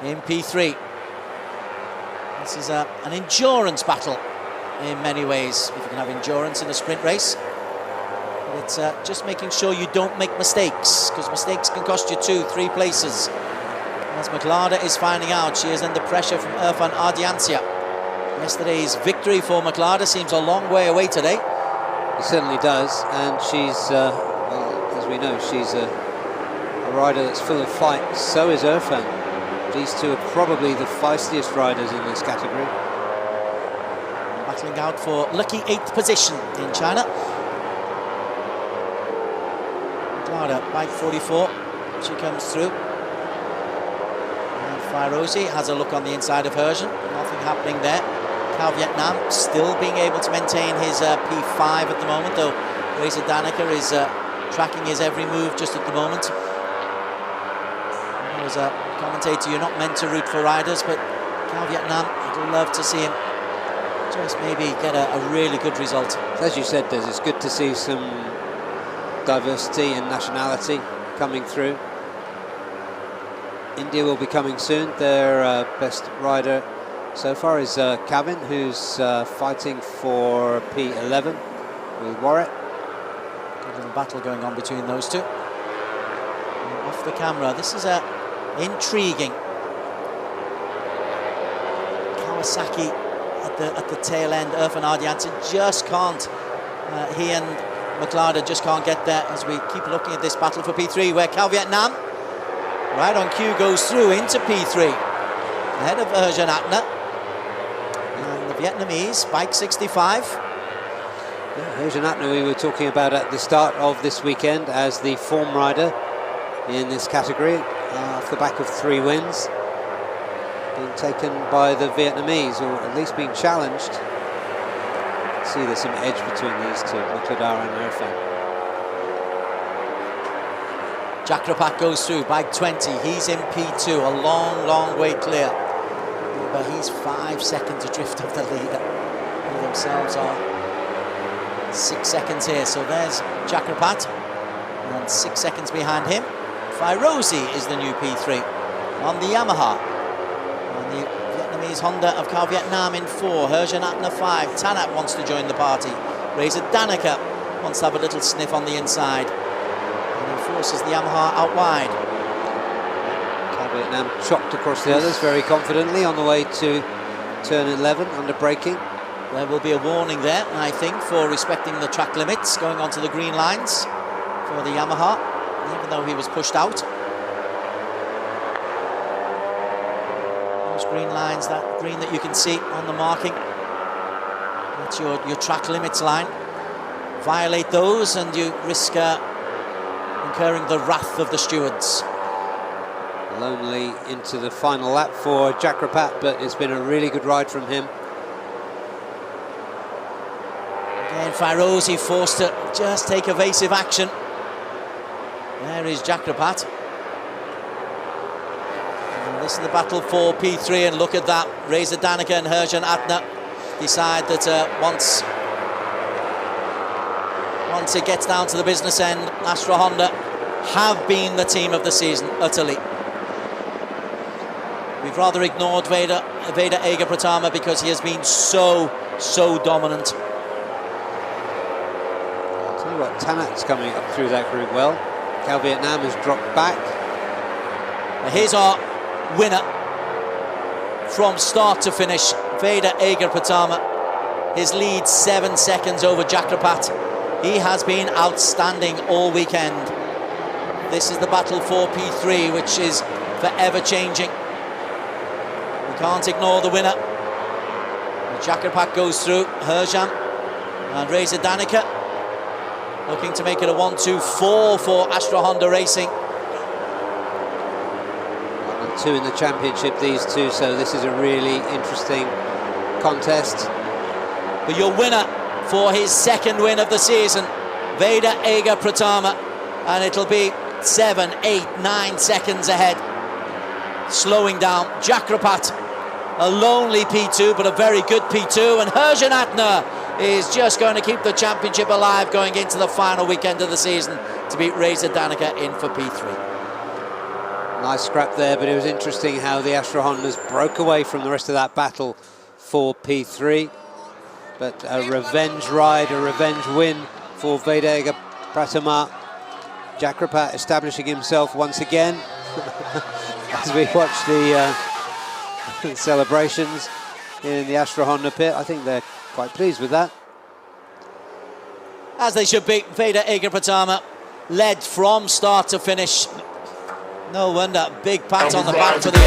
in P3. This is an endurance battle in many ways, if you can have endurance in a sprint race. But it's just making sure you don't make mistakes, because mistakes can cost you 2-3 places. As Maklada is finding out, she is under pressure from Irfan Ardiancia. Yesterday's victory for Maklada seems a long way away today. It certainly does, and she's, well, as we know, she's a rider that's full of fight. So is Irfan. These two are probably the feistiest riders in this category. Battling out for lucky 8th position in China. Maklada, bike 44, she comes through. And Fairozi has a look on the inside of Hergen, nothing happening there. Cao Vietnam still being able to maintain his P5 at the moment, though Reza Danica is tracking his every move just at the moment. As a commentator, you're not meant to root for riders, but Cao Vietnam, I'd love to see him just maybe get a really good result. As you said, Des, it's good to see some diversity and nationality coming through. India will be coming soon. Their best rider so far is Kavin, who's fighting for P11 with Warwick. Good little battle going on between those two. And off the camera, this is intriguing. Kawasaki at the tail end. Irfan Ardiancia just can't. He and Maklada just can't get there as we keep looking at this battle for P3, where Cao Vietnam, right on cue, goes through into P3 ahead of Hergen Atna. And the Vietnamese, bike 65. Yeah, Hergen Atna we were talking about at the start of this weekend as the form rider in this category, off the back of 3 wins, being taken by the Vietnamese, or at least being challenged. See, there's some edge between these two, Maklada and Irfan. Chakrapat goes through, bike 20, he's in P2, a long way clear. But he's 5 seconds adrift of the leader. They themselves are 6 seconds here, so there's Chakrapat, and 6 seconds behind him. Fairozi is the new P3 on the Yamaha. And the Vietnamese Honda of Cao Vietnam in 4, Hergen Atna 5, Tanat wants to join the party. Reza Danica wants to have a little sniff on the inside. And he forces the Yamaha out wide. Cao Vietnam chopped across the others very confidently on the way to turn 11 under braking. There will be a warning there, I think, for respecting the track limits, going onto the green lines for the Yamaha, even though he was pushed out. Those green lines, that green that you can see on the marking, that's your track limits line. Violate those and you risk incurring the wrath of the stewards. Lonely into the final lap for Chakrapat, but it's been a really good ride from him. Again, Fairozi forced to just take evasive action. There is Chakrapat. And this is the battle for P3, and look at that. Reza Danica and Hergen Atna decide that once it gets down to the business end, Astra Honda have been the team of the season, utterly. We've rather ignored Veda Ega Pratama because he has been so dominant. I'll tell you what, Tanat's coming up through that group well. Cao Vietnam has dropped back. Here's our winner from start to finish, Veda Ega Pratama. His lead 7 seconds over Chakrapat. He has been outstanding all weekend. This is the battle for P3, which is forever changing. We can't ignore the winner. Chakrapat goes through, Hergen and Reza Danica looking to make it a 1-2-4 for Astra Honda Racing. 1 and 2 in the championship, these two, so this is a really interesting contest. But your winner for his 2nd win of the season, Veda Ega Pratama, and it'll be 7, 8, 9 seconds ahead. Slowing down, Chakrapat, a lonely P2, but a very good P2, and Hergen Atna is just going to keep the championship alive going into the final weekend of the season to beat Reza Danica in for P3. Nice scrap there, but it was interesting how the Astra Hondas broke away from the rest of that battle for P3. But a revenge ride, a revenge win for Veda Ega Pratama. Chakrapat establishing himself once again as we watch the celebrations in the Astra Honda pit. I think they're quite pleased with that. As they should be. Veda Ega Pratama led from start to finish. No wonder, big pat on the back for the